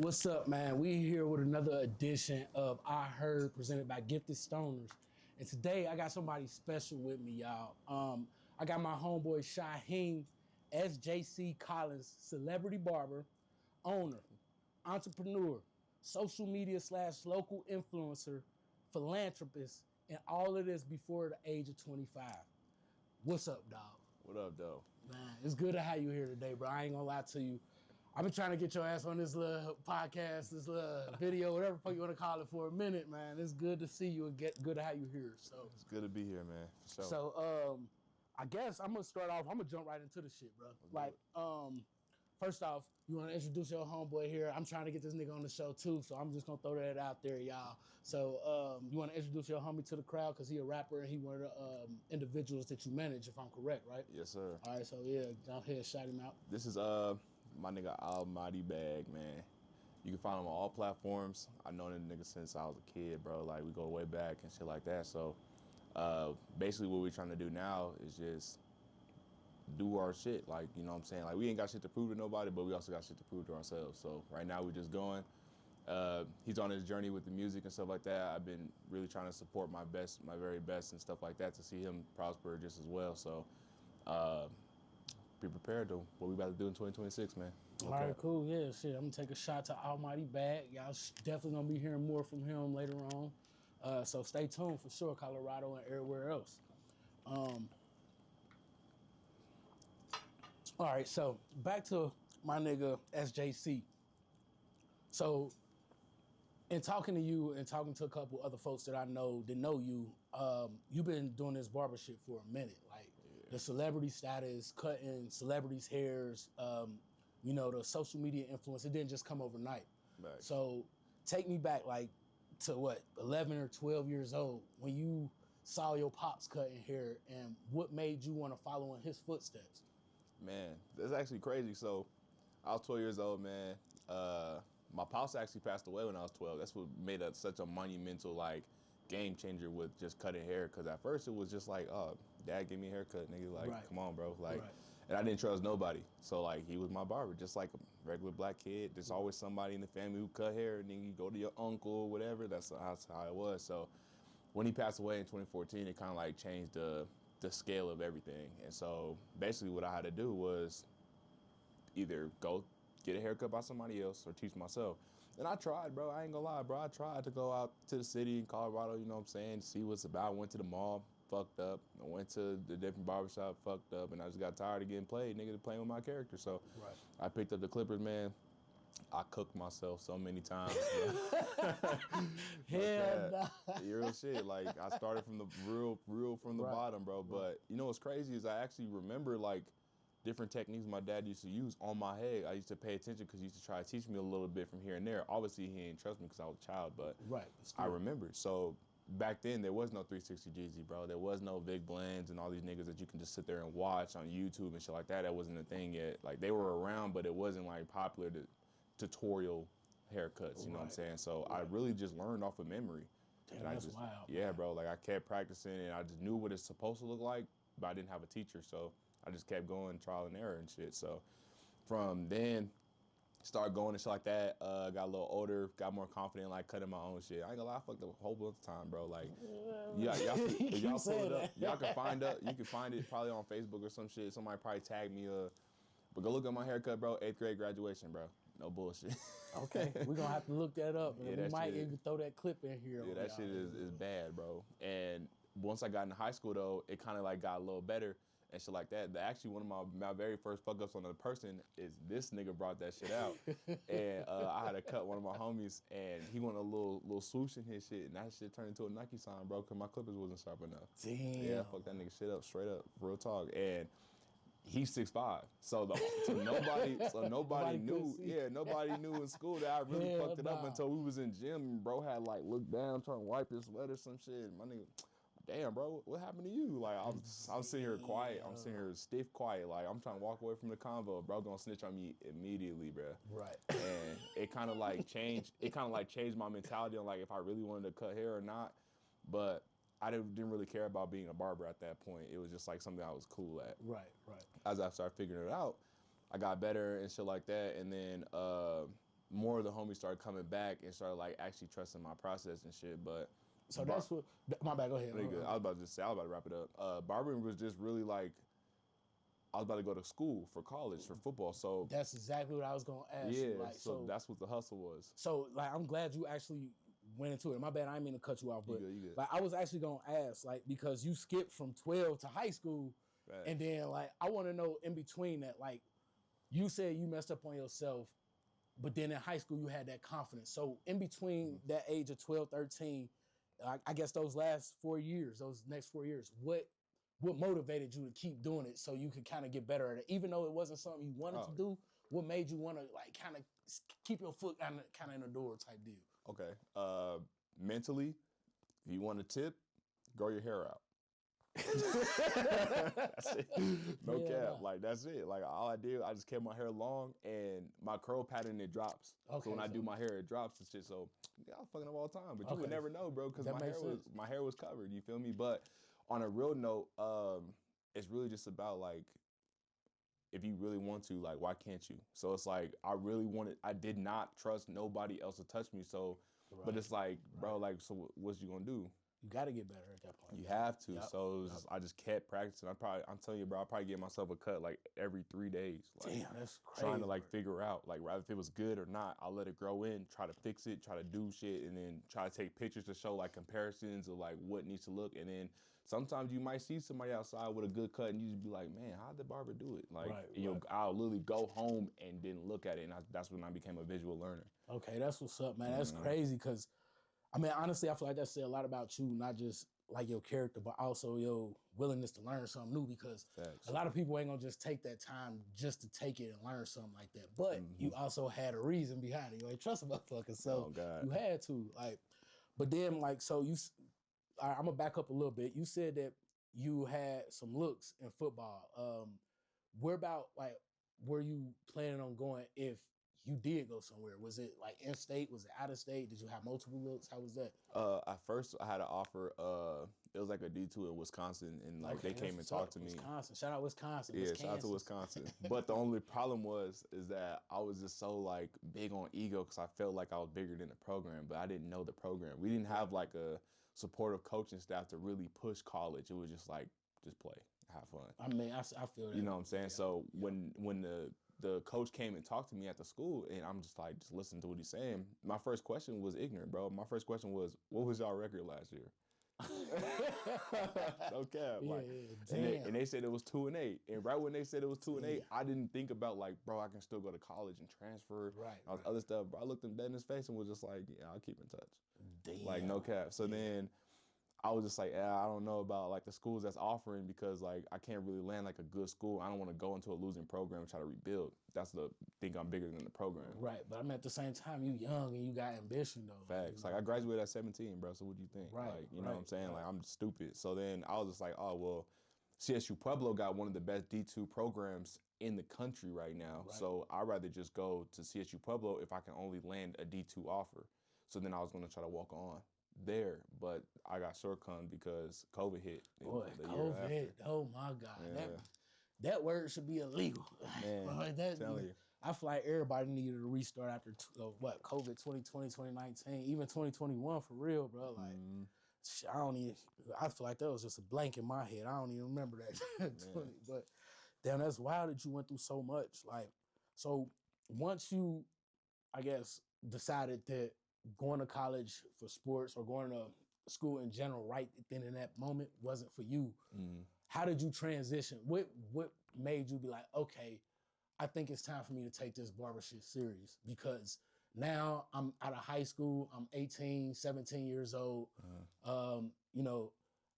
What's up, man? We here with another edition of I Heard presented by Gifted Stoners. And today I got somebody special with me, y'all. I got my homeboy Shaheem, SJC Collins, celebrity barber, owner, entrepreneur, social media / local influencer, philanthropist, and all of this before the age of 25. What's up, dog? What up, though? Man, it's good to have you here today, bro. I ain't gonna lie to you. I've been trying to get your ass on this little podcast, this little video, whatever you want to call it, for a minute, man. It's good to see you and good to have you here. So It's good to be here, man. For sure. So I guess I'm gonna start off. I'm gonna jump right into the shit, bro. First off, you want to introduce your homeboy here? I'm trying to get this nigga on the show too, so I'm just gonna throw that out there, y'all. So you want to introduce your homie to the crowd because he a rapper and he one of the individuals that you manage, if I'm correct, right? Yes, sir. All right, so yeah, go ahead, shout him out. This is my nigga Almighty Bag, man. You can find him on all platforms. I know that nigga since I was a kid, bro. Like, we go way back and shit like that. So basically what we're trying to do now is just do our shit. Like, you know what I'm saying? Like, we ain't got shit to prove to nobody, but we also got shit to prove to ourselves. So right now we're just going. He's on his journey with the music and stuff like that. I've been really trying to support my very best and stuff like that to see him prosper just as well. So be prepared to what we about to do in 2026, man. Okay. All right, cool. Yeah, shit. I'm gonna take a shot to Almighty Bag. Y'all definitely gonna be hearing more from him later on. So stay tuned for sure, Colorado and everywhere else. All right, so back to my nigga SJC. So in talking to you and talking to a couple other folks that I know that know you, you've been doing this barbership for a minute. Like the celebrity status, cutting celebrities' hairs, you know, the social media influence, it didn't just come overnight. Right. So take me back like to what, 11 or 12 years old when you saw your pops cutting hair, and what made you want to follow in his footsteps? Man, that's actually crazy. So I was 12 years old, man. My pops actually passed away when I was 12. That's what made it such a monumental, like, game changer with just cutting hair. Because at first it was just like, oh, dad gave me a haircut, nigga. Like, Right. Come on, bro. Like, Right. And I didn't trust nobody. So, like, he was my barber, just like a regular black kid. There's always somebody in the family who cut hair, and then you go to your uncle or whatever. That's how it was. So when he passed away in 2014, it kind of like changed the scale of everything. And so basically what I had to do was either go get a haircut by somebody else or teach myself. And I tried, bro. I ain't gonna lie, bro. I tried to go out to the city in Colorado, you know what I'm saying, see what's about. I went to the mall, fucked up. I went to the different barbershop, fucked up. And I just got tired of getting played, nigga, to playing with my character. So Right. I picked up the clippers, man. I cooked myself so many times, bro. Hell nah. Real shit. Like, I started from the real from the Right. bottom, bro. But you know what's crazy is I actually remember, like, different techniques my dad used to use on my head. I used to pay attention because he used to try to teach me a little bit from here and there. Obviously, he didn't trust me because I was a child, but Right. I remember. So back then, there was no 360 Jeezy, bro. There was no Vic Blends and all these niggas that you can just sit there and watch on YouTube and shit like that. That wasn't a thing yet. Like, they were around, but it wasn't, like, popular tutorial haircuts, you know what I'm saying? So I really just learned off of memory. Damn, and I that's just, wild. yeah, Man. bro. Like, I kept practicing and I just knew what it's supposed to look like, but I didn't have a teacher. So I just kept going, trial and error and shit. So from then, started going and shit like that. Got a little older, got more confident, like cutting my own shit. I ain't gonna lie, I fucked up a whole bunch of time, bro. Like, yeah, y'all pull it up. Y'all can find you can find it probably on Facebook or some shit. Somebody probably tagged me. But go look at my haircut, bro. 8th grade graduation, bro. No bullshit. Okay, we're gonna have to look that up, and we might shit even throw that clip in here. Yeah, that shit is bad, bro. And once I got into high school, though, it kind of like got a little better and shit like that. Actually, one of my very first fuck ups on the person is this nigga brought that shit out. And I had to cut one of my homies, and he wanted a little swoosh in his shit, and that shit turned into a Nike sign, bro, because my clippers wasn't sharp enough. Damn. Yeah, fuck that nigga shit up, straight up, real talk. And he's 6'5", so nobody knew. Yeah, nobody knew in school that I really fucked it up until we was in gym. And bro had like looked down, trying to wipe his sweat or some shit. My nigga, damn, bro, what happened to you? Like, I'm sitting here quiet. I'm sitting here stiff quiet. Like, I'm trying to walk away from the convo. Bro gonna snitch on me immediately, bro. Right. And it kind of like changed. It kind of like changed my mentality on like if I really wanted to cut hair or not. But I didn't really care about being a barber at that point. It was just like something I was cool at. Right. As I started figuring it out, I got better and shit like that. And then more of the homies started coming back and started like actually trusting my process and shit. But So that's what. My bad. Go ahead. I was about to say, I was about to wrap it up. Barbering was just really like, I was about to go to school for college for football. So that's exactly what I was gonna ask you. Like, so that's what the hustle was. So like, I'm glad you actually went into it. My bad, I didn't mean to cut you off, but you good. Like, I was actually gonna ask, like, because you skipped from 12 to high school, Right. and then like, I want to know in between that, like, you said you messed up on yourself, but then in high school you had that confidence. So in between that age of 12, 13, I guess those last 4 years, those next 4 years, what motivated you to keep doing it so you could kind of get better at it, even though it wasn't something you wanted to do? What made you want to like kind of keep your foot kind of in the door type deal? Okay. Mentally, if you want a tip, grow your hair out. That's it. No cap. Like, that's it. Like, all I did, I just kept my hair long, and my curl pattern, it drops. Okay, so when I do my hair, it drops and shit. So yeah, I was fucking up all the time, but you would never know, bro, because my hair was covered. You feel me? But on a real note, it's really just about like, if you really want to, like, why can't you? So it's like, I did not trust nobody else to touch me. So, but it's like, bro, like, so what's you gonna do? You got to get better at that point. You have to. So I just kept practicing. I'm telling you, bro, I'll probably get myself a cut like every 3 days. Like, damn, that's crazy. Trying to like figure out, like, rather if it was good or not, I'll let it grow in, try to fix it, try to do shit, and then try to take pictures to show like comparisons of like what needs to look. And then sometimes you might see somebody outside with a good cut and you just be like, man, how'd the barber do it? Like, I'll literally go home and then look at it. And that's when I became a visual learner. Okay, that's what's up, man. That's crazy because, I mean, honestly, I feel like that said a lot about you, not just like your character, but also your willingness to learn something new, because a lot of people ain't gonna just take that time just to take it and learn something like that. But you also had a reason behind it. You ain't trust a motherfucker, so you had to. Like, but then, like, so I'm gonna back up a little bit. You said that you had some looks in football. Where about, like, were you planning on going if you did go somewhere? Was it like in state? Was it out of state? Did you have multiple looks? How was that? At first, I had an offer. It was like a D2 in Wisconsin, and like they came and talked to me. Wisconsin, shout out Wisconsin. Yeah, shout out to Wisconsin. But the only problem is that I was just so like big on ego because I felt like I was bigger than the program, but I didn't know the program. We didn't have like a supportive coaching staff to really push college. It was just like, just play, have fun. I mean, I feel that. You know what I'm saying? Yeah. So when the coach came and talked to me at the school, and I'm just like, just listen to what he's saying. My first question was ignorant, bro. My first question was, what was y'all record last year? No cap. And they said it was 2-8. And right when they said it was 2-8, I didn't think about like, bro, I can still go to college and transfer. All other stuff. Bro, I looked him dead in his face and was just like, yeah, I'll keep in touch. Damn. Like, no cap. So then I was just like, I don't know about like the schools that's offering, because like I can't really land like a good school. I don't want to go into a losing program and try to rebuild. That's the thing. I'm bigger than the program. Right, but I mean, at the same time, you young and you got ambition though. Facts. Like, I graduated at 17, bro. So what do you think? Right. Like, you know what I'm saying? Like, I'm stupid. So then I was just like, oh well, CSU Pueblo got one of the best D2 programs in the country right now. Right. So I'd rather just go to CSU Pueblo if I can only land a D2 offer. So then I was going to try to walk on there, but I got short-conned because COVID hit. Boy, COVID! Oh my God, yeah. that word should be illegal. Man, telling you. I feel like everybody needed a restart after COVID 2020, 2019, even 2021 for real, bro. Like, I feel like that was just a blank in my head. I don't even remember that. But damn, that's wild that you went through so much. Like, so once you, I guess, decided that going to college for sports or going to school in general right then in that moment wasn't for you, how did you transition? What made you be like, okay, I think it's time for me to take this barbershop serious? Because now I'm out of high school, I'm 18, 17 years old. You know,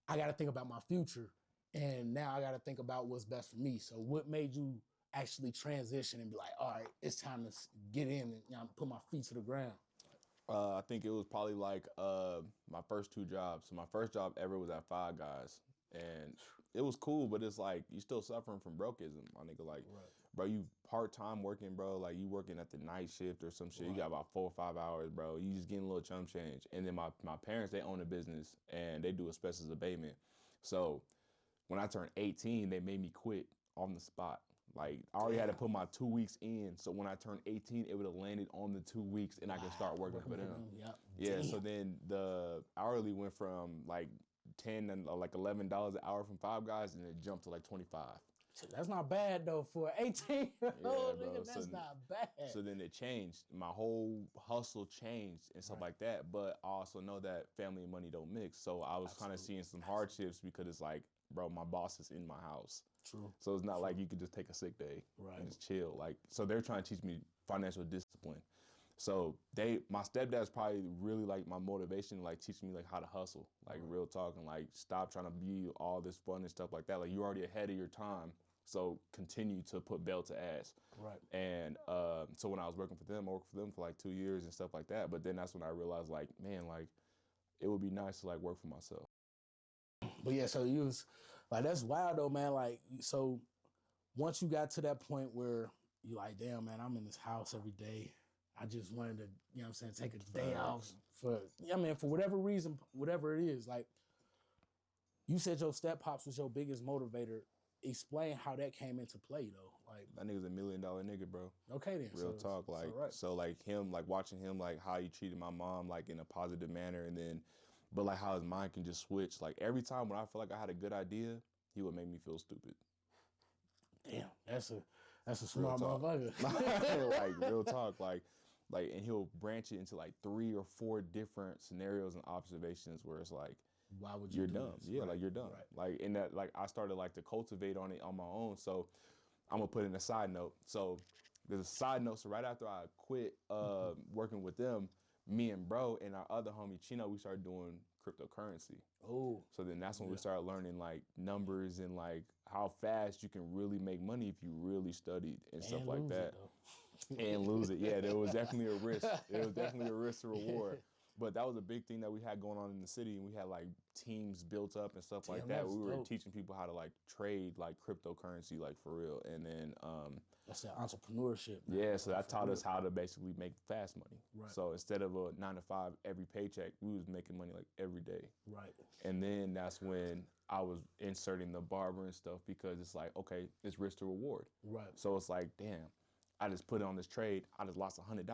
I got to think about my future, and now I got to think about what's best for me. So what made you actually transition and be like, all right, it's time to get in and put my feet to the ground? I think it was probably like my first 2 jobs. So my first job ever was at Five Guys, and it was cool, but it's like you still suffering from brokeism, my nigga. Like, bro, you part-time working, bro. Like, you working at the night shift or some shit. You got about 4 or 5 hours, bro. You just getting a little chump change. And then my parents, they own a business and they do asbestos abatement. So when I turned 18, they made me quit on the spot. Like I already had to put my 2 weeks in, so when I turned 18, it would have landed on the 2 weeks, and I could start working for them. Yep. Yeah. Damn. So then the hourly went from like $10 and like $11 an hour from Five Guys, and it jumped to like 25. That's not bad though for an 18-year-old nigga. So, That's not bad. So then it changed. My whole hustle changed and stuff like that. But I also know that family and money don't mix. So I was kind of seeing some hardships because it's like, bro, my boss is in my house. True. So it's not like you could just take a sick day and just chill. Like, so they're trying to teach me financial discipline. So my stepdad's probably really like my motivation, like teaching me like how to hustle, like real talk, and like stop trying to be all this fun and stuff like that. Like you're already ahead of your time. So continue to put bell to ass. Right. And so when I was working for them, I worked for them for like 2 years and stuff like that. But then that's when I realized like, man, like it would be nice to like work for myself. But yeah, so you was like, that's wild though, man. Like, so once you got to that point where you like, damn, man, I'm in this house every day. I just wanted to, you know what I'm saying, take a day off for, for whatever reason, whatever it is. Like, you said your step pops was your biggest motivator. Explain how that came into play though. Like, that nigga's $1 million nigga, bro. Okay then. Real talk. Like, so like him, like watching him, like how he treated my mom, like in a positive manner, and then, but like how his mind can just switch. Like every time when I feel like I had a good idea, he would make me feel stupid. Damn, that's a smart motherfucker. Like real talk, like, and he'll branch it into like 3 or 4 different scenarios and observations where it's like, why would you you're do dumb? this? Yeah, like you're dumb. Like in that, like I started like to cultivate on it on my own. So I'm gonna put in a side note. So there's a side note. So right after I quit working with them, me and bro and our other homie Chino, we started doing cryptocurrency. Oh. So then that's when we started learning like numbers and like how fast you can really make money if you really studied and stuff like that. And lose it. Yeah, there was definitely a risk. It was definitely a risk to reward. But that was a big thing that we had going on in the city, and we had like teams built up and stuff like that. We were teaching people how to like trade like cryptocurrency, like for real. And then that's that entrepreneurship. Yeah, so that taught us how to basically make fast money. Right. So instead of a 9 to 5 every paycheck, we was making money like every day. Right. And then that's when I was inserting the barber and stuff, because it's like, okay, it's risk to reward. Right. So it's like, damn, I just put it on this trade. I just lost $100.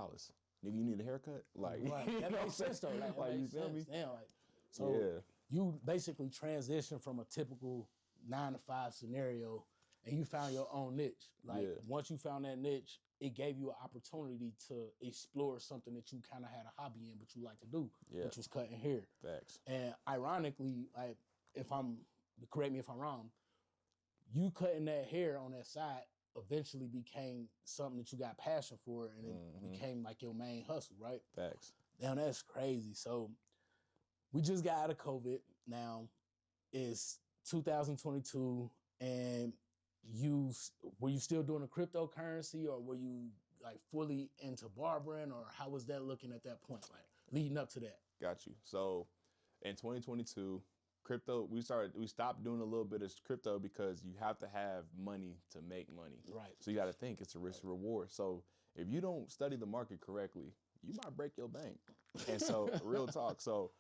Nigga, you need a haircut? Like, that makes sense though. Like you feel me? Damn, like, so you basically transitioned from a typical 9 to 5 scenario, and you found your own niche. Like once you found that niche, it gave you an opportunity to explore something that you kind of had a hobby in, but you like to do, which was cutting hair. Facts. And ironically, like correct me if I'm wrong, you cutting that hair on that side eventually became something that you got passion for, and it became like your main hustle, right? Facts. Damn, that's crazy. So we just got out of COVID. Now it's 2022, and were you still doing the cryptocurrency, or were you like fully into barbering, or how was that looking at that point, like leading up to that? Got you. So in 2022, crypto, we stopped doing a little bit of crypto because you have to have money to make money. Right. So you got to think it's a risk reward. So if you don't study the market correctly, you might break your bank. And so real talk. So,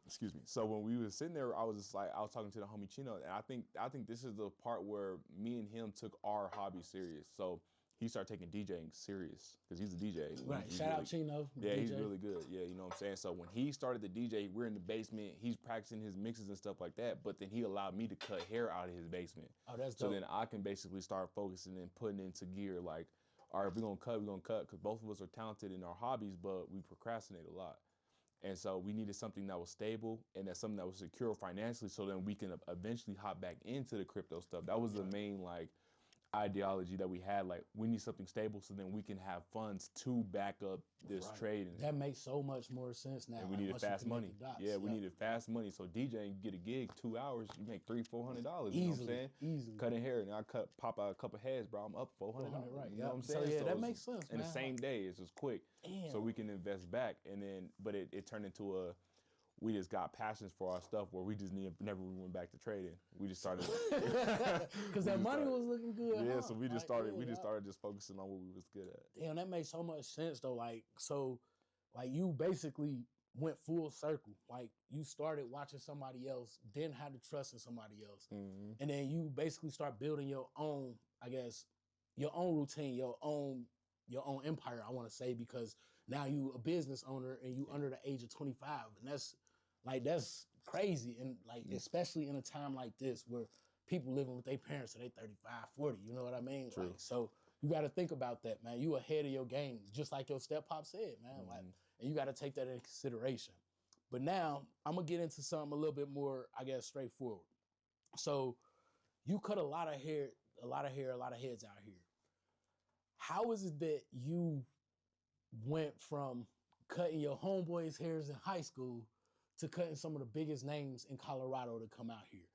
excuse me. So when we was sitting there, I was talking to the homie Chino, and I think this is the part where me and him took our hobby serious. So he started taking DJing serious because he's a DJ. Right. Shout out Chino. Yeah, DJ. He's really good. Yeah, you know what I'm saying? So when he started the DJ, we're in the basement. He's practicing his mixes and stuff like that. But then he allowed me to cut hair out of his basement. Oh, that's dope. So then I can basically start focusing and putting into gear. Like, all right, if we're going to cut, we're going to cut. Because both of us are talented in our hobbies, but we procrastinate a lot. And so we needed something that was stable and that's something that was secure financially, so then we can eventually hop back into the crypto stuff. That was the main, like, ideology that we had. Like, we need something stable so then we can have funds to back up this trading. That makes so much more sense now. And we needed fast money. Yeah, we needed fast money. So DJing, get a gig, 2 hours, you make $300-400. You know what I'm saying? Easily. Cutting hair, and I pop out a couple heads, bro. I'm up $400. Right. You know what I'm saying? So yeah, that makes sense. In the same day, it's just quick. Damn. So we can invest back, and then, but it turned into we just got passions for our stuff where we just never went back to trading. We just started because that money was looking good. Yeah, so we just started. We just started just focusing on what we was good at. Damn, that makes so much sense though. Like, so, like you basically went full circle. Like you started watching somebody else, then had to trust in somebody else, and then you basically start building your own, I guess, your own routine, your own empire, I want to say, because now you a business owner and you under the age of 25, and that's crazy, and like especially in a time like this where people living with their parents till they 35, 40, you know what I mean? True. Like, so you got to think about that, man. You ahead of your game, just like your step pop said, man. Like, and you got to take that into consideration. But now I'm gonna get into something a little bit more, I guess, straightforward. So you cut a lot of hair, a lot of heads out here. How is it that you went from cutting your homeboys' hairs in high school to cutting some of the biggest names in Colorado to come out here?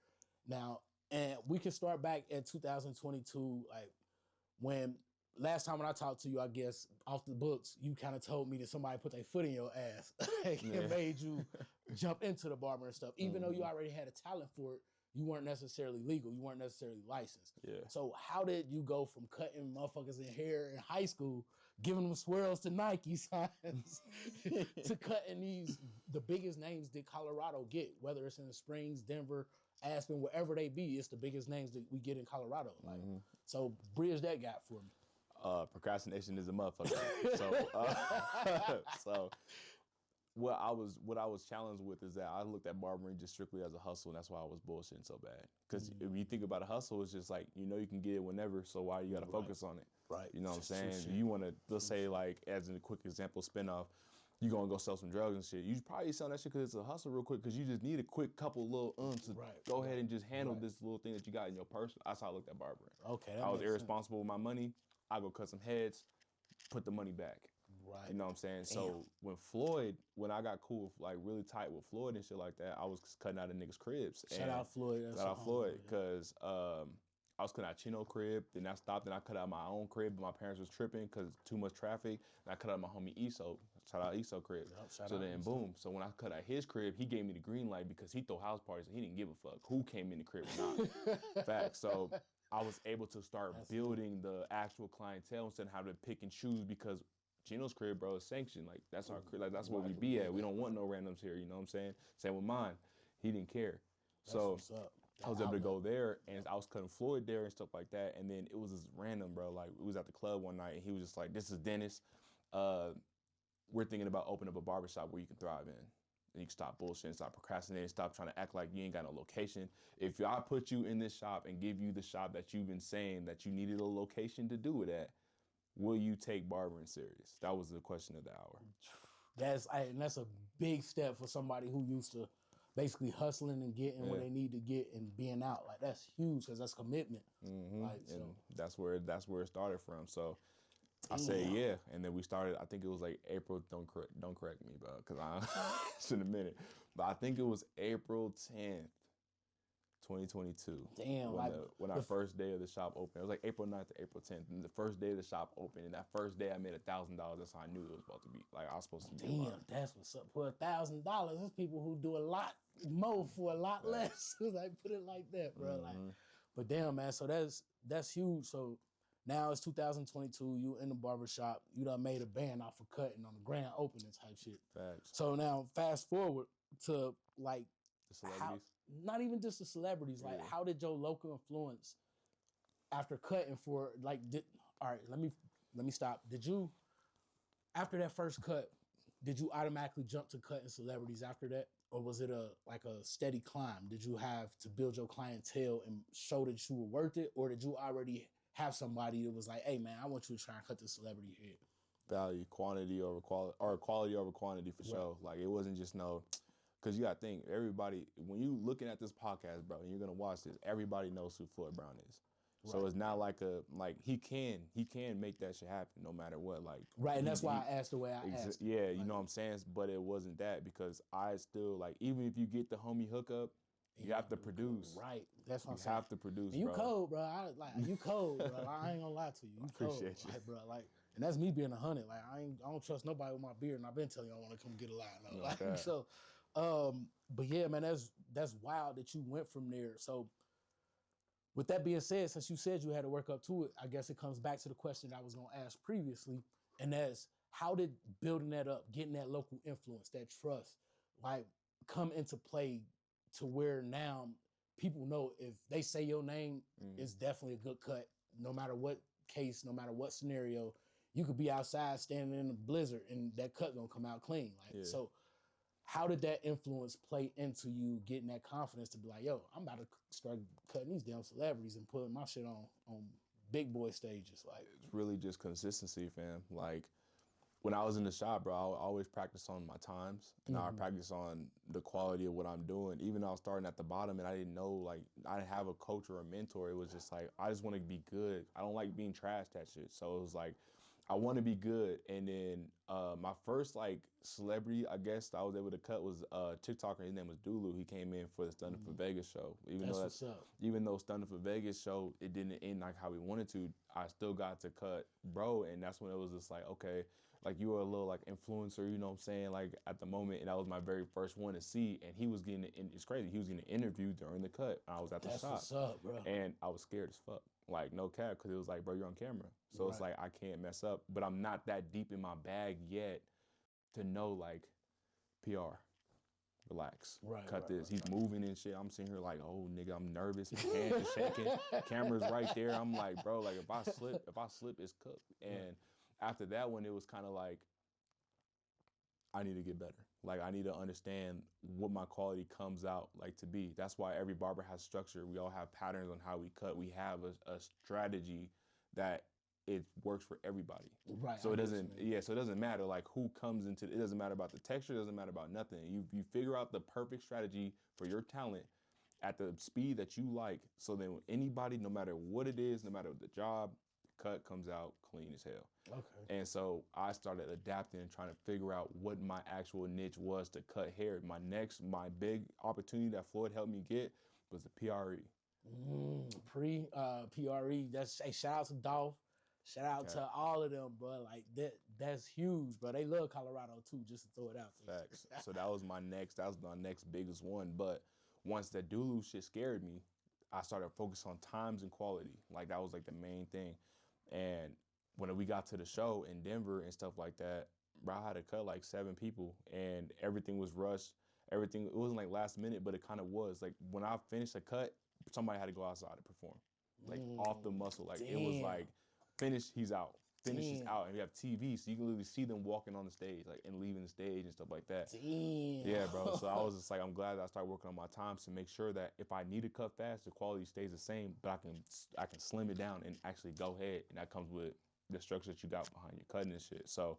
Now, and we can start back at 2022, like when last time when I talked to you, I guess off the books, you kind of told me that somebody put their foot in your ass and made you jump into the barber and stuff. Even though you already had a talent for it, you weren't necessarily legal. You weren't necessarily licensed. Yeah. So how did you go from cutting motherfuckers in hair in high school, giving them swirls to Nike signs, to cutting the biggest names that Colorado get, whether it's in the Springs, Denver, Aspen, wherever they be, it's the biggest names that we get in Colorado. Like, so bridge that gap for me. Procrastination is a motherfucker. So what I was challenged with is that I looked at barbering just strictly as a hustle, and that's why I was bullshitting so bad. Because if you think about a hustle, it's just like, you can get it whenever, so why you got to focus on it? Right. You know what I'm saying? You want to, let's say, like, as a quick example, spinoff, you going to go sell some drugs and shit. You probably sell that shit because it's a hustle real quick, because you just need a quick couple little to go ahead and just handle this little thing that you got in your purse. That's how I looked at barbering. Okay. I was irresponsible with my money. I go cut some heads, put the money back. Right. You know what I'm saying? Damn. So when I got cool, like really tight with Floyd and shit like that, I was cutting out of niggas' cribs. Shout out Floyd. Shout out Floyd, because I was cutting out Chino crib, then I stopped and I cut out my own crib, but my parents was tripping because too much traffic, and I cut out my homie Eso. Shout out Eso crib. Yep, so then boom. So when I cut out his crib, he gave me the green light because he throw house parties and he didn't give a fuck who came in the crib or not. Facts. So I was able to start building the actual clientele instead of having to pick and choose, because Gino's crib, bro, is sanctioned. Like, that's our crib. Like, that's where we be at. We don't want no randoms here, you know what I'm saying? Same with mine. He didn't care. So I was able to go there, and I was cutting Floyd there and stuff like that. And then it was just random, bro. Like, we was at the club one night, and he was just like, this is Dennis. We're thinking about opening up a barbershop where you can thrive in. And you can stop bullshitting, stop procrastinating, stop trying to act like you ain't got no location. If I put you in this shop and give you the shop that you've been saying that you needed a location to do it at, will you take barbering serious? That was the question of the hour. That's a big step for somebody who used to basically hustling and getting what they need to get and being out. Like, that's huge, because that's commitment. Like, and that's where it started from. So I say yeah, and then we started. I think it was like April. Don't correct me, bro, because it's in a minute. But I think it was April 10th. 2022. Damn. When our first day of the shop opened. It was like April 9th to April 10th. And the first day of the shop opened. And that first day I made $1,000. That's how I knew it was about to be. Like, I was supposed to be. Damn, that's what's up. For $1,000, there's people who do a lot more for a lot less. Like, put it like that, bro. Like, but damn, man. So that's huge. So now it's 2022. You in the barbershop. You done made a band off of cutting on the grand opening type shit. Facts. So now fast forward to like the celebrities. Not even just the celebrities. Like, how did your local influence after cutting for like? All right, let me stop. Did you, after that first cut, did you automatically jump to cutting celebrities after that, or was it a steady climb? Did you have to build your clientele and show that you were worth it, or did you already have somebody that was like, "Hey, man, I want you to try and cut this celebrity head"? Value, quantity over quality, or quality over quantity for sure. Like, it wasn't just no. Because you got to think, everybody, when you looking at this podcast, bro, and you're going to watch this, everybody knows who Floyd Brown is. Right. So it's not like he can make that shit happen no matter what. Like, right, and that's why I asked the way I asked. Yeah, you know what I'm saying? But it wasn't that, because I still, like, even if you get the homie hookup, you have to produce. Right, that's what I'm saying. You have to produce, and you cold, bro. You cold, bro. I ain't gonna lie to you. You cold. Appreciate you. Like, bro, like, and that's me being 100. Like, I don't trust nobody with my beard, and I've been telling you I want to come get a line. No, like, so. But yeah, man, that's wild that you went from there. So with that being said, since you said you had to work up to it, I guess it comes back to the question I was going to ask previously. And that's, how did building that up, getting that local influence, that trust, like, come into play to where now people know if they say your name, it's definitely a good cut, no matter what case, no matter what scenario, you could be outside standing in a blizzard and that cut gonna come out clean. Like so, how did that influence play into you getting that confidence to be like, yo, I'm about to start cutting these damn celebrities and putting my shit on big boy stages? Like, it's really just consistency, fam. Like when I was in the shop, bro, I would always practice on my times and I would practice on the quality of what I'm doing. Even though I was starting at the bottom and I didn't know, like, I didn't have a coach or a mentor. It was just like, I just want to be good. I don't like being trashed at shit. So it was like, I want to be good. And then my first like celebrity, I guess, I was able to cut was a TikToker. His name was Dulu. He came in for the Stunning for Vegas show. Even though Stunning for Vegas show, it didn't end like how we wanted to, I still got to cut bro. And that's when it was just like, okay, like you were a little like influencer, you know what I'm saying? Like at the moment, and that was my very first one to see. And he was getting, it's crazy, he was getting an interview during the cut. I was at the shop. That's what's up, bro. And I was scared as fuck. Like no cap, because it was like, bro, you're on camera. So it's like, I can't mess up. But I'm not that deep in my bag yet to know like, PR, relax, cut this. He's moving and shit. I'm sitting here like, oh nigga, I'm nervous. My hands are shaking. Camera's right there. I'm like, bro, like if I slip, it's cooked. And after that one, it was kind of like, I need to get better. Like I need to understand what my quality comes out like to be. That's why every barber has structure. We all have patterns on how we cut. We have a strategy that it works for everybody. Right. So it doesn't, so it doesn't matter like who comes into it. Doesn't matter about the texture. It doesn't matter about nothing. You figure out the perfect strategy for your talent at the speed that you like. So then anybody, no matter what it is, no matter the job, the cut comes out clean as hell. Okay. And so I started adapting and trying to figure out what my actual niche was to cut hair. My big opportunity that Floyd helped me get was the PRE. PRE. That's shout out to Dolph. Shout out to all of them, bro. Like that's huge, bro. They love Colorado too, just to throw it out there. Facts. So that was my next biggest one. But once that Dulu shit scared me, I started focusing on times and quality. Like that was like the main thing. And when we got to the show in Denver and stuff like that, bro, I had to cut like 7 people and everything was rushed. Everything, it wasn't like last minute, but it kind of was. Like when I finished a cut, somebody had to go outside to perform. Like off the muscle. Like it was like, finish, he's out. Finish, he's out. And we have TV, so you can literally see them walking on the stage, like and leaving the stage and stuff like that. Yeah, bro. So I was just like, I'm glad that I started working on my times to make sure that if I need to cut fast, the quality stays the same, but I can slim it down and actually go ahead. And that comes with the structure that you got behind your cutting and shit. So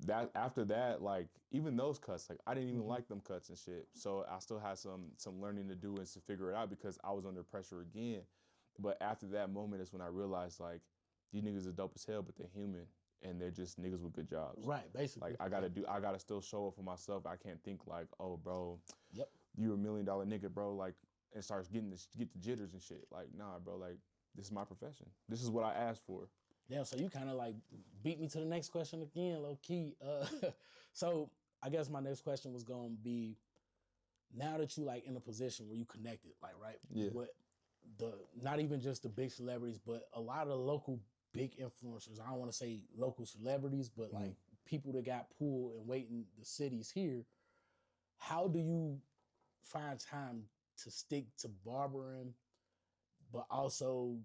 that after that, like even those cuts, like I didn't even like them cuts and shit. So I still had some learning to do and to figure it out because I was under pressure again. But after that moment is when I realized like these niggas are dope as hell, but they're human and they're just niggas with good jobs. Right, basically. Like I gotta still show up for myself. I can't think like, oh bro, you $1 million nigga, bro, like and starts get the jitters and shit. Like, nah, bro, like this is my profession. This is what I asked for. Damn, so you kind of like beat me to the next question again, low key. So I guess my next question was gonna be, now that you like in a position where you connected, like right, what not even just the big celebrities, but a lot of the local big influencers. I don't want to say local celebrities, but like people that got pulled and waiting the cities here. How do you find time to stick to barbering, but also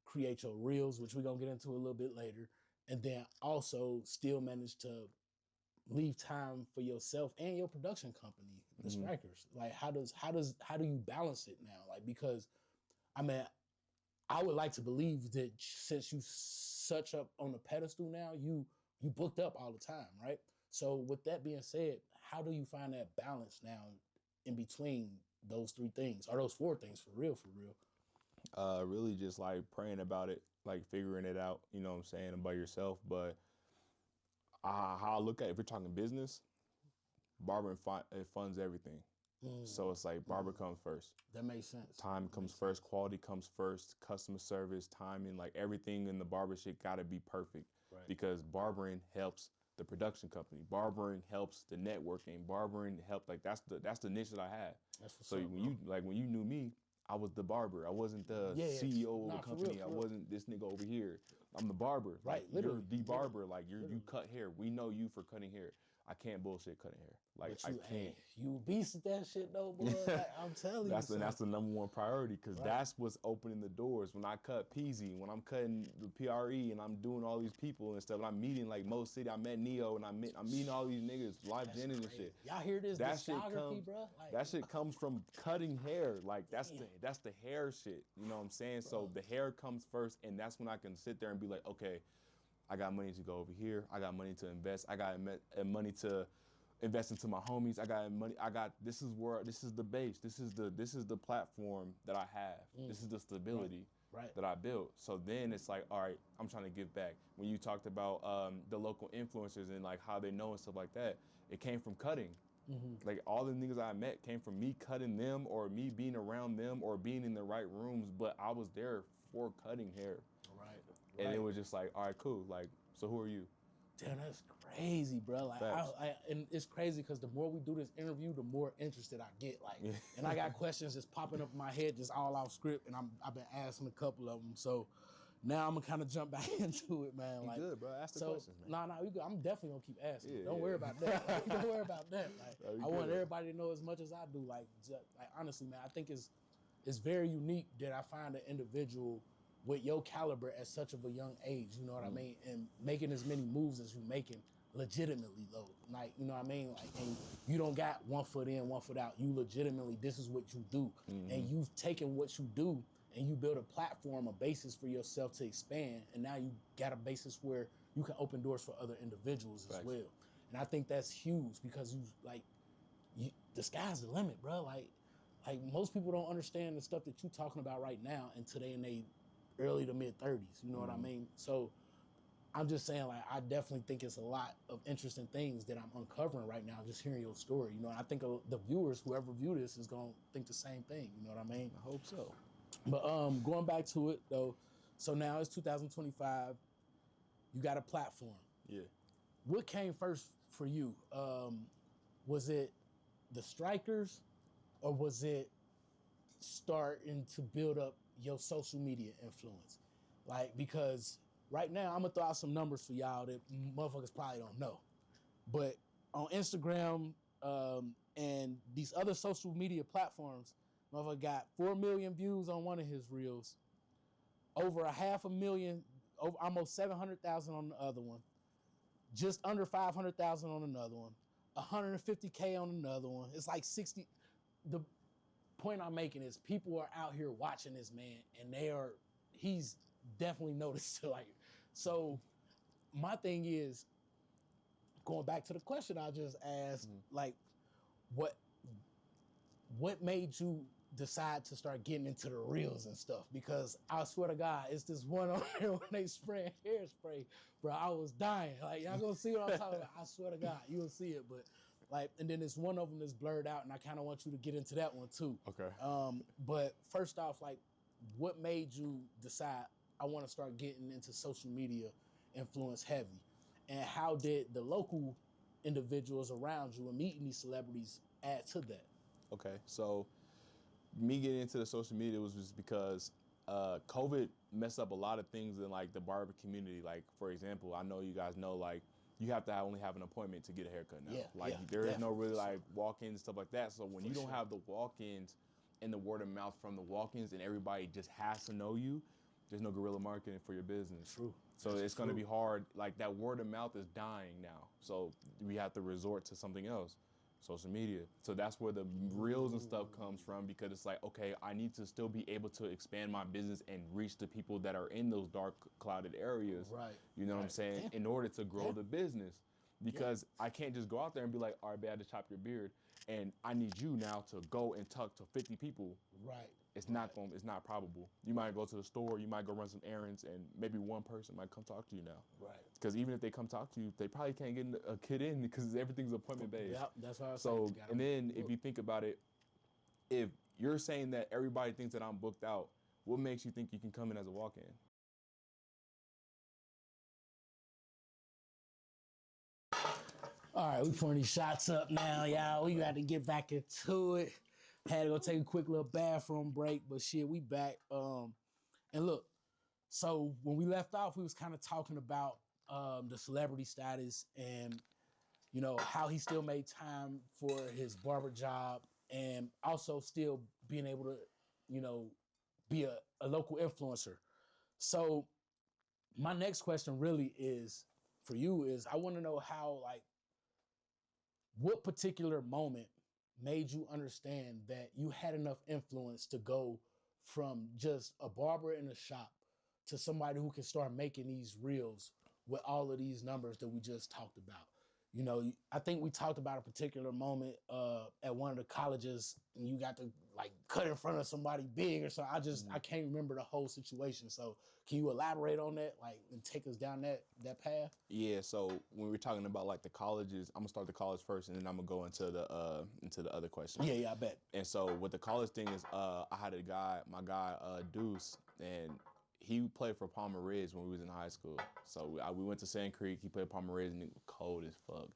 create your reels, which we're going to get into a little bit later, and then also still manage to leave time for yourself and your production company, the Strikers? Like, how do you balance it now? Like, because, I mean, I would like to believe that since you such up on the pedestal now, you booked up all the time, right? So with that being said, how do you find that balance now in between those 3 things, or those 4 things for real? Really just like praying about it, like figuring it out, you know what I'm saying, about yourself. But how I look at it, if we're talking business, barbering it funds everything. So it's like barber comes first. That makes sense. Time comes first, quality comes first, customer service, timing, like everything in the barber shit gotta be perfect. Right. Because barbering helps the production company. Barbering helps the networking. Barbering helps, like that's the niche that I had. So when you knew me, I was the barber. I wasn't the CEO of the company. I wasn't this nigga over here. I'm the barber. Right, like, you're the barber. Like you cut hair. We know you for cutting hair. I can't bullshit cutting hair. Like But I you, can't. hey, you beast at that shit though, boy. Like, I'm telling That's you. that's the number one priority because Right. that's what's opening the doors. When I cut PZ, when I'm cutting the PRE, and I'm doing all these people and stuff, and I'm meeting like Mo City, I met Neo, and I'm meeting all these niggas, Live That's Jennings and crazy. shit. Y'all hear this That shit discography, comes, bro? Like, that shit comes from cutting hair. Like that's Damn. the hair shit. You know what I'm saying? So the hair comes first, and that's when I can sit there and be like, okay, I got money to go over here. I got money to invest. I got money to invest into my homies. I got money. This is the base. This is the platform that I have. This is the stability Right. that I built. So then it's like, all right, I'm trying to give back. When you talked about the local influencers and like how they know and stuff like that, it came from cutting. Like all the niggas I met came from me cutting them or me being around them or being in the right rooms, but I was there for cutting hair. Right. And it was just like, all right, cool. Like, so who are you? Damn, that's crazy, bro. Like, Facts. and it's crazy because the more we do this interview, the more interested I get. Like, and I got questions just popping up in my head, just all off script, and I've been asking a couple of them. So now I'm gonna kind of jump back into it, man. You like, good, bro. Ask the questions, man. Nah, we good. I'm definitely gonna keep asking. Yeah, Don't yeah. worry about that. Like, don't worry about that. Like, No, you I want good. everybody to know as much as I do. Like honestly, man, I think it's very unique that I find an individual with your caliber at such of a young age. You know what I mean? And making as many moves as you making legitimately though. Like, you know what I mean? Like, and you don't got one foot in, one foot out. You legitimately, this is what you do. And you've taken what you do and you build a platform, a basis for yourself to expand. And now you got a basis where you can open doors for other individuals as well. And I think that's huge because the sky's the limit, bro. Like most people don't understand the stuff that you're talking about right now until they in their early to mid 30s. You know what I mean? So I'm just saying, like, I definitely think it's a lot of interesting things that I'm uncovering right now, just hearing your story. You know, and I think the viewers, whoever view this, is gonna think the same thing. You know what I mean? I hope so. But going back to it though, so now it's 2025. You got a platform. Yeah. What came first for you? Was it the strikers, or was it starting to build up your social media influence? Like, because right now I'm gonna throw out some numbers for y'all that motherfuckers probably don't know. But on Instagram and these other social media platforms, motherfucker got 4 million views on one of his reels, over 500,000, over almost 700,000 on the other one, just under 500,000 on another one, 150K on another one. It's like 60. The point I'm making is people are out here watching this man, and he's definitely noticed. Like, so my thing is, going back to the question I just asked, like, what made you decide to start getting into the reels and stuff? Because I swear to God, it's this one on there when they spraying hairspray, bro. I was dying. Like, y'all gonna see what I'm talking about. I swear to God, you'll see it. But like, and then there's one of them that's blurred out, and I kind of want you to get into that one too. Okay. But first off, like, what made you decide I want to start getting into social media influence heavy? And how did the local individuals around you and meeting these celebrities add to that? Okay. So me getting into the social media was just because COVID messed up a lot of things in like the barber community. Like, for example, I know you guys know, like, you have to only have an appointment to get a haircut now. There is no really like walk-ins and stuff like that. So when you don't have the walk-ins and the word of mouth from the walk-ins and everybody just has to know you, there's no guerrilla marketing for your business. True. So it's going to be hard. Like, that word of mouth is dying now. So we have to resort to something else. Social media. So that's where the reels and stuff comes from, because it's like, okay, I need to still be able to expand my business and reach the people that are in those dark, clouded areas. Right. You know what I'm saying? In order to grow the business. Because I can't just go out there and be like, all right, babe, I just chopped your beard, and I need you now to go and talk to 50 people. Right. It's not probable. You might go to the store, you might go run some errands, and maybe one person might come talk to you now. Right. Because even if they come talk to you, they probably can't get a kid in because everything's appointment based. Yep, that's what I was saying. saying. So, and then if you think about it, if you're saying that everybody thinks that I'm booked out, what makes you think you can come in as a walk-in? All right, we pouring these shots up now, y'all. We got to get back into it. Had to go take a quick little bathroom break, but shit, we back. And look, so when we left off, we was kind of talking about the celebrity status and you know, how he still made time for his barber job and also still being able to, you know, be a local influencer. So my next question really is for you is I want to know how, like, what particular moment made you understand that you had enough influence to go from just a barber in a shop to somebody who can start making these reels with all of these numbers that we just talked about? You know, I think we talked about a particular moment at one of the colleges, and you got to like cut in front of somebody big or something. I can't remember the whole situation. So can you elaborate on that, like, and take us down that path? Yeah, so when we're talking about like the colleges, I'm gonna start the college first, and then I'm gonna go into the other question. Yeah, I bet. And so with the college thing is, I had my guy Deuce, and he played for Palmer Ridge when we was in high school. So we went to Sand Creek. He played Palmer Ridge, and it was cold as fuck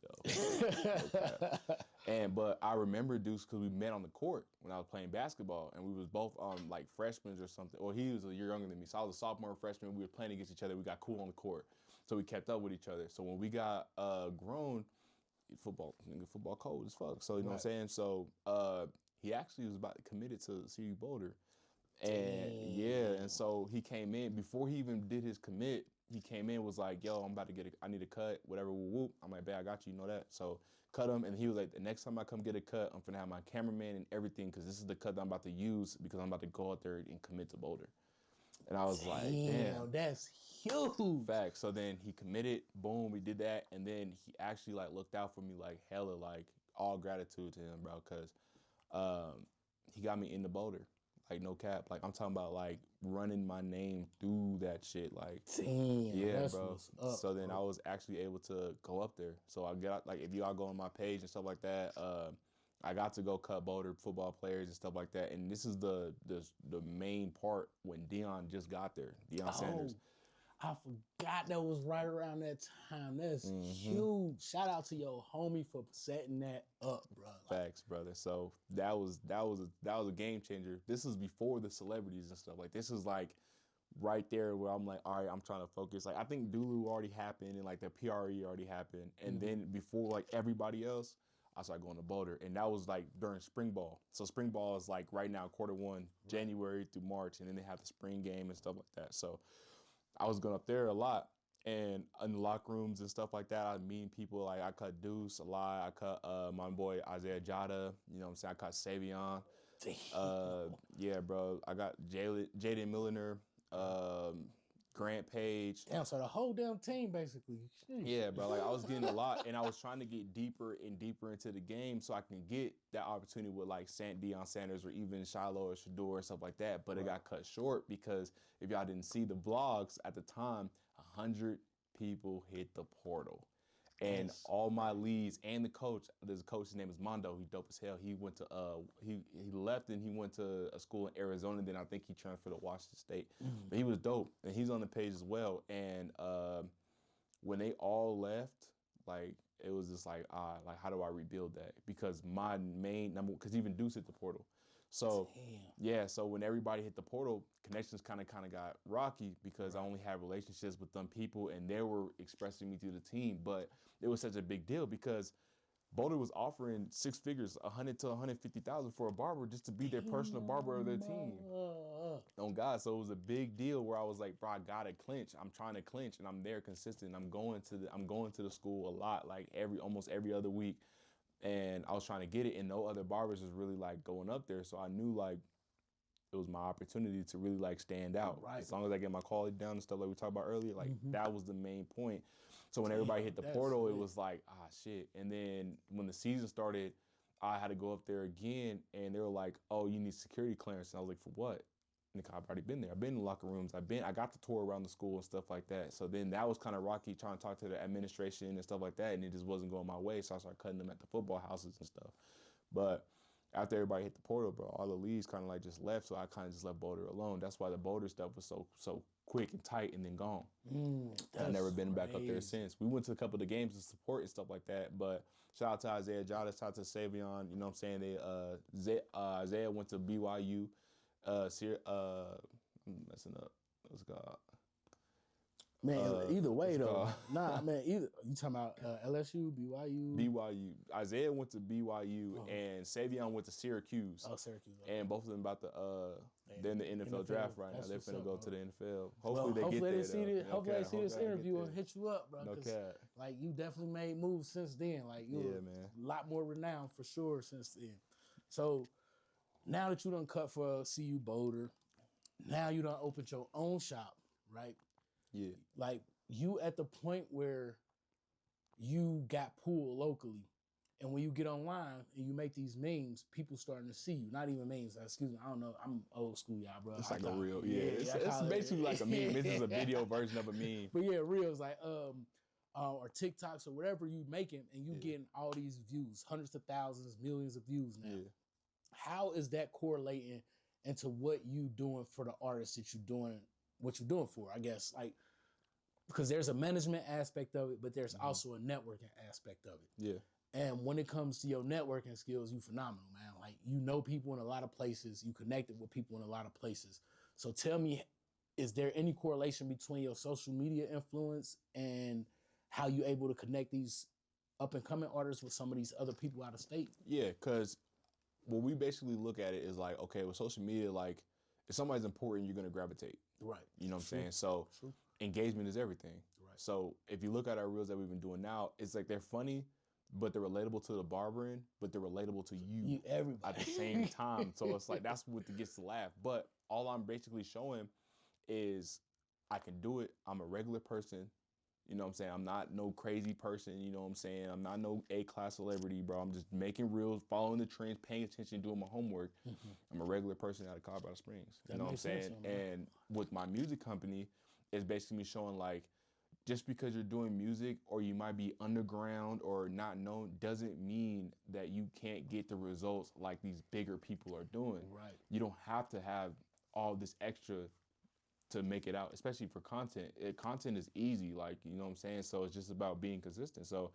though. But I remember Deuce because we met on the court when I was playing basketball, and we was both like freshmen or something. Or he was a year younger than me, so I was a sophomore, freshman. We were playing against each other. We got cool on the court, so we kept up with each other. So when we got grown, football cold as fuck. So you know what I'm saying. So he actually was about to commit it to CU Boulder. And yeah, and so he came in before he even did his commit. He came in, was like, "Yo, I'm about to I need a cut, whatever." Whoop. I'm like, "Bet I got you, you know that." So cut him, and he was like, "The next time I come get a cut, I'm gonna have my cameraman and everything, because this is the cut that I'm about to use because I'm about to go out there and commit to Boulder." And I was like, "Damn, that's huge." Facts. So then he committed. Boom, we did that, and then he actually like looked out for me like hella, like all gratitude to him, bro, because he got me into Boulder. Like no cap, like I'm talking about like running my name through that shit, like damn, yeah, that's bro. what's up, So then bro. I was actually able to go up there. So I got like if y'all go on my page and stuff like that, I got to go cut Boulder football players and stuff like that. And this is the main part when Dion just got there, Deion Sanders. I forgot that was right around that time. That's huge. Shout out to your homie for setting that up, bro. Facts, brother. So that was a game changer. This is before the celebrities and stuff. Like this is like right there where I'm like, all right, I'm trying to focus. Like I think Dulu already happened and like the PRE already happened. And then before like everybody else, I started going to Boulder. And that was like during spring ball. So spring ball is like right now, Q1, January through March, and then they have the spring game and stuff like that. So I was going up there a lot, and in the locker rooms and stuff like that, I meet people. Like I cut Deuce a lot. I cut my boy Isaiah Jada. You know what I'm saying? I cut Savion. Yeah, bro. I got Jaden Milliner, Grant Page. Damn, so the whole damn team basically. Jeez. Yeah, bro. Like I was getting a lot, and I was trying to get deeper and deeper into the game so I can get that opportunity with like Deion Sanders or even Shiloh or Shador and stuff like that. But it got cut short because if y'all didn't see the vlogs at the time, 100 people hit the portal. And all my leads and the coach, there's a coach, his name is Mondo. He dope as hell. He went to he left and he went to a school in Arizona. Then I think he transferred to Washington State. But he was dope, and he's on the page as well. And when they all left, like it was just like like how do I rebuild that? Because my main number, because even Deuce hit the portal. So yeah, so when everybody hit the portal, connections kind of got rocky because I only had relationships with them people, and they were expressing me through the team. But it was such a big deal because Boulder was offering six figures, 100 to 150,000 for a barber just to be their personal barber of their team. On God, so it was a big deal where I was like, bro, I gotta clinch. I'm trying to clinch, and I'm there consistent. I'm going to the school a lot, like almost every other week. And I was trying to get it, and no other barbers was really like going up there. So I knew like it was my opportunity to really like stand out. Right. As long as I get my quality down and stuff like we talked about earlier, like that was the main point. So when everybody hit the portal, it was like, shit. And then when the season started, I had to go up there again, and they were like, oh, you need security clearance. And I was like, for what? And I've already been there. I've been in the locker rooms. I got the tour around the school and stuff like that. So then that was kind of rocky trying to talk to the administration and stuff like that, and it just wasn't going my way. So I started cutting them at the football houses and stuff. But after everybody hit the portal, bro, all the leads kind of like just left. So I kind of just left Boulder alone. That's why the Boulder stuff was so quick and tight and then gone. I've never been back up there since. We went to a couple of the games to support and stuff like that. But shout out to Isaiah Jada, shout out to Savion. You know what I'm saying? Isaiah went to BYU. I'm messing up. Let's go. Man, either way what's it though. called? Nah, man, either. You talking about LSU, BYU? BYU. Isaiah went to BYU and Savion went to Syracuse. Oh, Syracuse. Okay. And both of them about to they're in the NFL draft right now. They're finna go to the NFL. Hopefully they get there. Hopefully they see this interview and hit you up, bro. No cap. Like you definitely made moves since then. Like you're a lot more renowned for sure since then. So now that you done cut for CU Boulder, now you done opened your own shop, right? Yeah. Like you at the point where you got pulled locally. And when you get online and you make these memes, people starting to see you. Not even memes. Excuse me. I don't know. I'm old school, y'all, bro. It's like a reel. Yeah. It's basically like a meme. It's just a video version of a meme. But yeah, reels like or TikToks or whatever you making, and you getting all these views, hundreds of thousands, millions of views now. Yeah. How is that correlating into what you doing for the artists that you're doing, what you're doing for? I guess like because there's a management aspect of it, but there's also a networking aspect of it. Yeah. And when it comes to your networking skills, you phenomenal, man. Like, you know people in a lot of places. You connected with people in a lot of places. So tell me, is there any correlation between your social media influence and how you able to connect these up-and-coming artists with some of these other people out of state? Yeah, because what we basically look at it is like, okay, with social media, like, if somebody's important, you're going to gravitate. Right. You know what I'm saying? So engagement is everything. Right. So if you look at our reels that we've been doing now, it's like they're funny, but they're relatable to the barbering, but they're relatable to you at the same time. So it's like, that's what gets to laugh. But all I'm basically showing is I can do it. I'm a regular person. You know what I'm saying? I'm not no crazy person. You know what I'm saying? I'm not no A-class celebrity, bro. I'm just making reels, following the trends, paying attention, doing my homework. I'm a regular person out of Colorado Springs. You know what I'm saying? And with my music company, it's basically me showing like, just because you're doing music or you might be underground or not known doesn't mean that you can't get the results like these bigger people are doing. Right. You don't have to have all this extra to make it out, especially for content. Content is easy, like, you know what I'm saying? So it's just about being consistent. So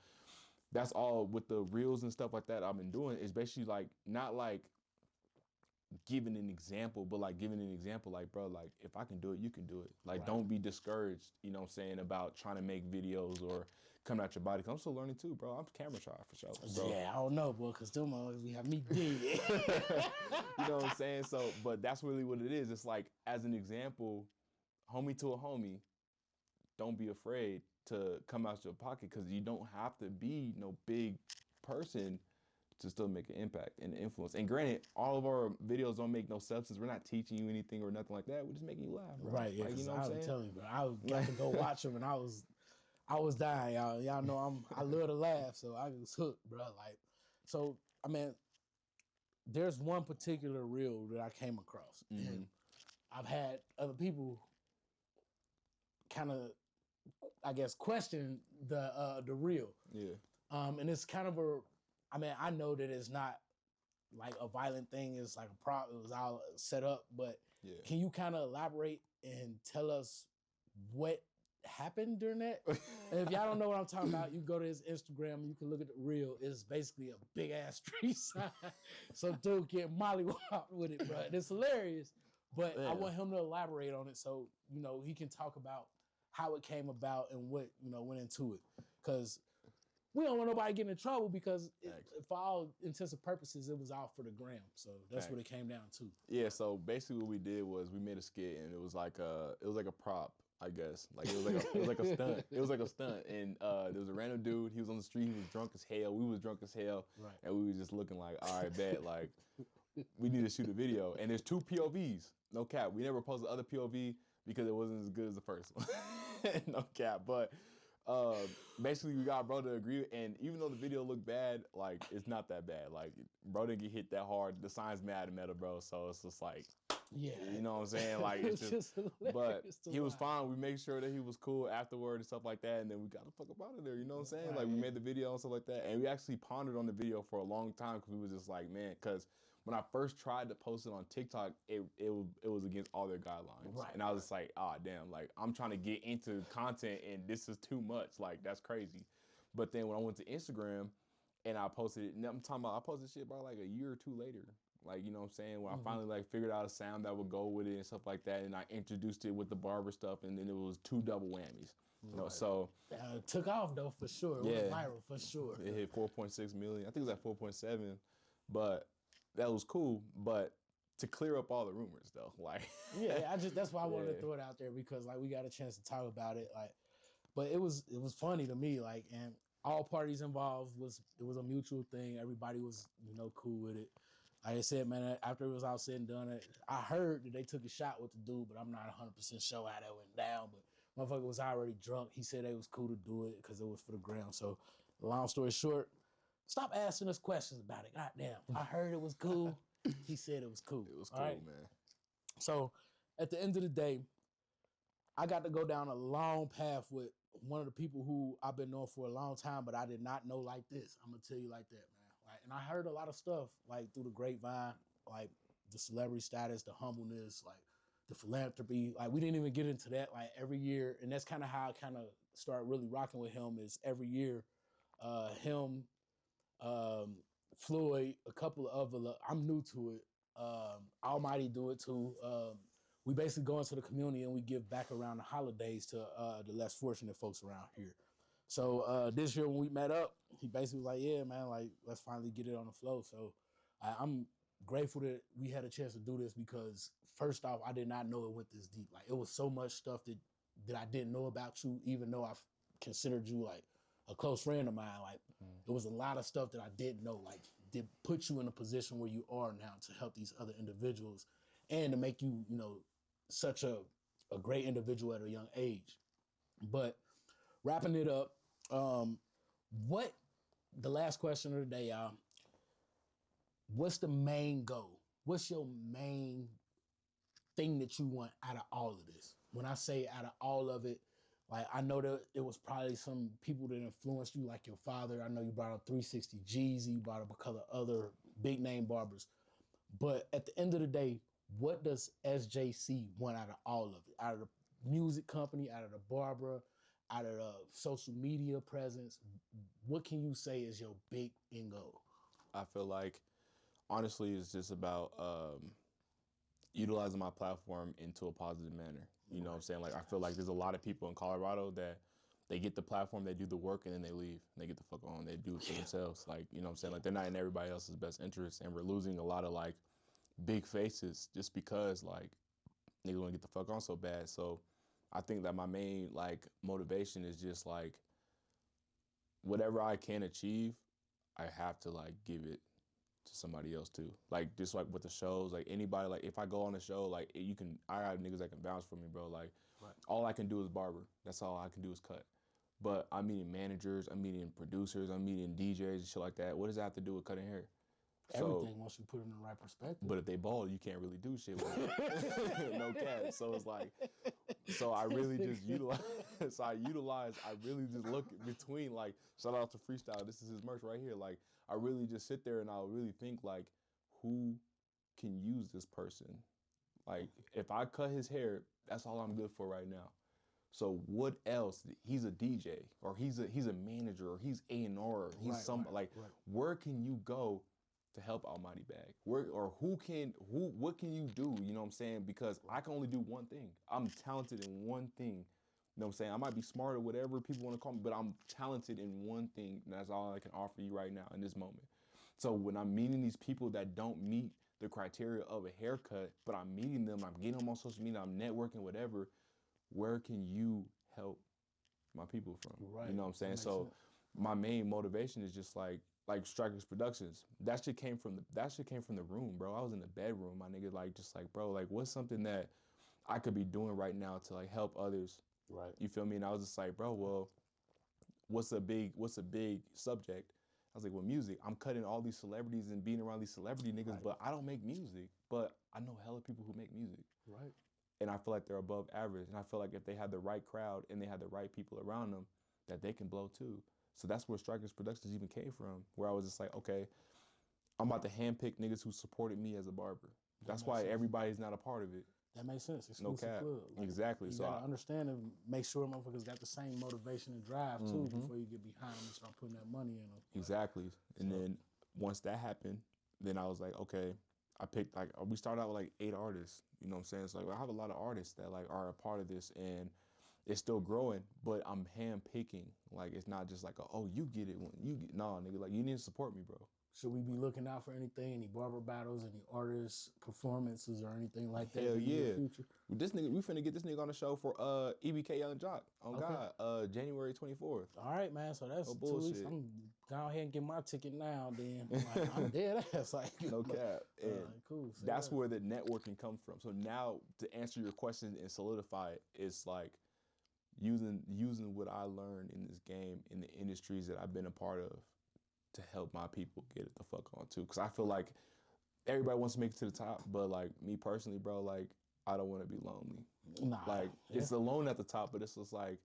that's all with the reels and stuff like that I've been doing is basically like, not like giving an example, but like giving an example like, bro, like if I can do it, you can do it. Like, don't be discouraged, you know what I'm saying, about trying to make videos or coming out your body. Cause I'm still learning too, bro. I'm camera shy for sure. So. Yeah, I don't know, bro, cause them we have me dead. You know what I'm saying? So, but that's really what it is. It's like, as an example, homie to a homie, don't be afraid to come out your pocket, cause you don't have to be no big person to still make an impact and influence. And granted, all of our videos don't make no substance. We're not teaching you anything or nothing like that. We're just making you laugh, bro. Right, yeah. Like, you know what I'm saying? Telling you, bro. I got to go watch them, and I was dying, y'all. Y'all know I love to laugh, so I was hooked, bro. Like, so I mean, there's one particular reel that I came across, and I've had other people kind of, I guess, question the reel. Yeah. And it's kind of I mean, I know that it's not like a violent thing. It's like a prop. It was all set up. But can you kind of elaborate and tell us what happened during that? And if y'all don't know what I'm talking about, you go to his Instagram. You can look at the reel. It's basically a big ass street sign. Some dude get mollywopped with it, bro. It's hilarious. But I want him to elaborate on it so, you know, he can talk about how it came about and what, you know, went into it. Because we don't want nobody getting in trouble because for all intents and purposes, it was all for the gram. So that's what it came down to. Yeah. So basically, what we did was we made a skit, and it was like a prop, I guess. Like it was like a stunt. It was like a stunt, and there was a random dude. He was on the street. He was drunk as hell. We was drunk as hell, and we was just looking like, all right, bet, like we need to shoot a video. And there's 2 POVs. No cap. We never posted the other POV because it wasn't as good as the first one. No cap, but. Basically we got bro to agree, and even though the video looked bad, like it's not that bad. Like bro didn't get hit that hard. The sign's mad meta, bro. So it's just like, you know what I'm saying? Like it's just but he was fine. We made sure that he was cool afterward and stuff like that, and then we got the fuck up out of there. You know what I'm saying? Like we made the video and stuff like that, and we actually pondered on the video for a long time because we was just like, man, because when I first tried to post it on TikTok, it was against all their guidelines. Right, and I was just like, damn, like I'm trying to get into content and this is too much. Like that's crazy. But then when I went to Instagram and I posted it, I'm talking about I posted shit about like a year or 2 later. Like, you know what I'm saying? When I finally like figured out a sound that would go with it and stuff like that, and I introduced it with the barber stuff, and then it was 2 double whammies. You know, so it took off though for sure. It went viral for sure. It hit 4.6 million. I think it was at 4.7, but that was cool. But to clear up all the rumors though, like that's why I wanted to throw it out there because like we got a chance to talk about it. Like, but it was funny to me. Like, and all parties involved it was a mutual thing. Everybody was cool with it. Like I said, man, after it was all said and done, I heard that they took a shot with the dude, but I'm not 100% sure how that went down. But motherfucker was already drunk. He said it was cool to do it because it was for the ground. So, long story short, stop asking us questions about it. Goddamn, I heard it was cool. He said it was cool. It was cool, right? Man. So, at the end of the day, I got to go down a long path with one of the people who I've been knowing for a long time, but I did not know like this. I'm gonna tell you like that, man. Like, and I heard a lot of stuff like through the grapevine, like the celebrity status, the humbleness, like the philanthropy. Like, we didn't even get into that. Like, every year, and that's kind of how I kind of started really rocking with him. Is every year, him, Floyd, a couple of other. I'm new to it. Almighty do it too. We basically go into the community and we give back around the holidays to the less fortunate folks around here. So this year when we met up, he basically was like, yeah, man, like, let's finally get it on the flow. So I'm grateful that we had a chance to do this because first off, I did not know it went this deep. Like, it was so much stuff that I didn't know about you, even though I've considered you like a close friend of mine. Like, there was a lot of stuff that I didn't know, like, did put you in a position where you are now to help these other individuals and to make you, such a great individual at a young age. But wrapping it up, the last question of the day, y'all, what's the main goal? What's your main thing that you want out of all of this? When I say out of all of it, like, I know that it was probably some people that influenced you, like your father. I know you brought up 360 Jeezy, you brought up a couple of other big name barbers. But at the end of the day, what does SJC want out of all of it? Out of the music company, out of the barber, out of the social media presence? What can you say is your big end goal? I feel like, honestly, it's just about utilizing my platform into a positive manner. You know what I'm saying? Like, I feel like there's a lot of people in Colorado that they get the platform, they do the work, and then they leave. And they get the fuck on. They do it for themselves. Like, you know what I'm saying? Like, they're not in everybody else's best interest. And we're losing a lot of, like, big faces just because, like, niggas want to get the fuck on so bad. So I think that my main, like, motivation is just, like, whatever I can achieve, I have to, like, give it to somebody else too. Like, just like with the shows, like anybody, like if I go on a show, like I got niggas that can bounce for me, bro. Like, all I can do is barber. That's all I can do is cut. But I'm meeting managers, I'm meeting producers, I'm meeting DJs and shit like that. What does that have to do with cutting hair? Everything once you put it in the right perspective. But if they bald, you can't really do shit with it. No cap. So it's like, so I really just utilize, I really just look between, like, shout out to Freestyle, this is his merch right here. Like, I really just sit there and I'll really think, like, who can use this person? Like, if I cut his hair, that's all I'm good for right now. So what else? He's a DJ, or he's a manager, or he's A&R, or he's where can you go to help Almighty Bag? What can you do? You know what I'm saying? Because I can only do one thing. I'm talented in one thing. You know what I'm saying? I might be smart or whatever people want to call me, but I'm talented in one thing. And that's all I can offer you right now in this moment. So when I'm meeting these people that don't meet the criteria of a haircut, but I'm meeting them, I'm getting them on social media, I'm networking, whatever, where can you help my people from? Right. You know what I'm saying? So my main motivation is just like Strikers Productions. That shit came from the room, bro. I was in the bedroom, my nigga, like, just like, bro, like, what's something that I could be doing right now to, like, help others? Right. You feel me? And I was just like, bro, well, what's a big subject? I was like, well, music. I'm cutting all these celebrities and being around these celebrity niggas, but I don't make music. But I know hella people who make music. Right. And I feel like they're above average. And I feel like if they had the right crowd and they had the right people around them, that they can blow too. So that's where Strikers Productions even came from, where I was just like, okay, I'm about to handpick niggas who supported me as a barber. That's why everybody's not a part of it. That makes sense. Exclusive no cap. Club. Like, exactly. You so gotta understand and make sure motherfuckers got the same motivation and drive too before you get behind them and start putting that money in them. Exactly. And then once that happened, then I was like, okay, I picked like we started out with like 8 artists. You know what I'm saying? It's like I have a lot of artists that like are a part of this, and it's still growing. But I'm hand picking. Like it's not just like oh you get it when you get no nigga. Like you need to support me, bro. Should we be looking out for anything? Any barber battles? Any artist performances or anything like that? Hell in the near yeah. future? This nigga, we finna get this nigga on the show for EBK Young Jock. Oh Okay. God, January 24th. All right, man. So that's No 2 weeks. bullshit. I'm go ahead and get my ticket now. Then like, I'm dead ass. Like No cap. And cool. So that's where the networking comes from. So now to answer your question and solidify it, it's like using what I learned in this game in the industries that I've been a part of to help my people get it the fuck on too. Cause I feel like everybody wants to make it to the top, but like me personally, bro, like I don't want to be lonely. Nah, Like it's alone at the top, but it's just like,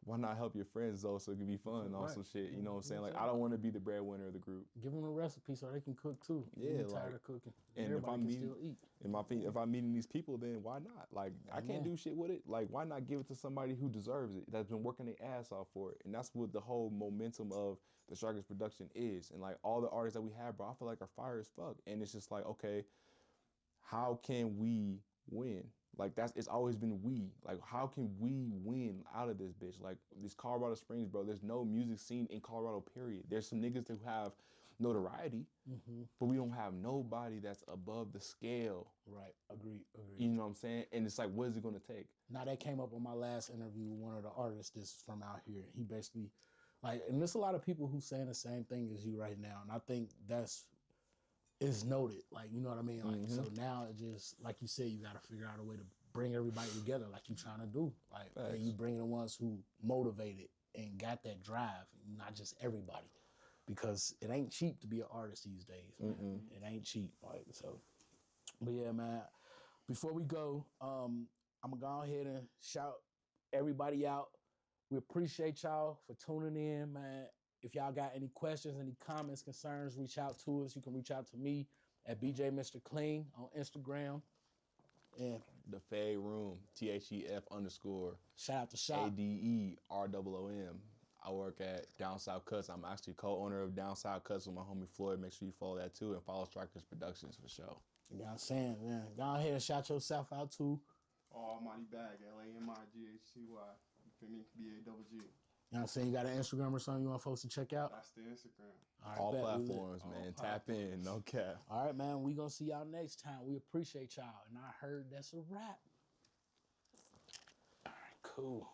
why not help your friends though, so it can be fun on some shit. You know what I'm saying? Like I don't want to be the breadwinner of the group. give them a recipe so they can cook too. Yeah, I'm tired like, of cooking. and Everybody if I'm can meeting, still eat. if I'm meeting these people, then why not? Like I can't do shit with it. Like why not give it to somebody who deserves it, that's been working their ass off for it? And that's what the whole momentum of the Strikers production is. And like all the artists that we have, bro, I feel like are fire as fuck. And it's just like, okay, how can we win? Like it's always been we. Like how can we win out of this bitch? Like this Colorado Springs, bro, there's no music scene in Colorado, period. There's some niggas who have notoriety, but we don't have nobody that's above the scale. Right. Agreed. You know what I'm saying? And it's like, what is it gonna take? Now that came up on my last interview with one of the artists that's from out here. He basically like, and there's a lot of people who saying the same thing as you right now. And I think is noted. Like, you know what I mean? Like, so now it just, like you said, you got to figure out a way to bring everybody together like you trying to do. Like, and you bring the ones who motivated and got that drive, not just everybody. Because it ain't cheap to be an artist these days, man. It ain't cheap. Like, so, but yeah, man, before we go, I'm going to go ahead and shout everybody out. We appreciate y'all for tuning in, man. If y'all got any questions, any comments, concerns, reach out to us. You can reach out to me at BJ Mr. Clean on Instagram. And the Fade Room, THEF _ shout out to Shop. ADEROOM. I work at Down South Cuts. I'm actually co-owner of Down South Cuts with my homie Floyd. Make sure you follow that too and follow Strikers Productions for sure. You know what I'm saying, man? Go ahead and shout yourself out too. Almighty Bag, LAMIGHTY. You feel me? BAGG. You know what I'm saying? You got an Instagram or something you want folks to check out? That's the Instagram. All platforms, man. Tap in, no cap. All right, man. We gonna see y'all next time. We appreciate y'all. And I heard that's a wrap. All right, cool.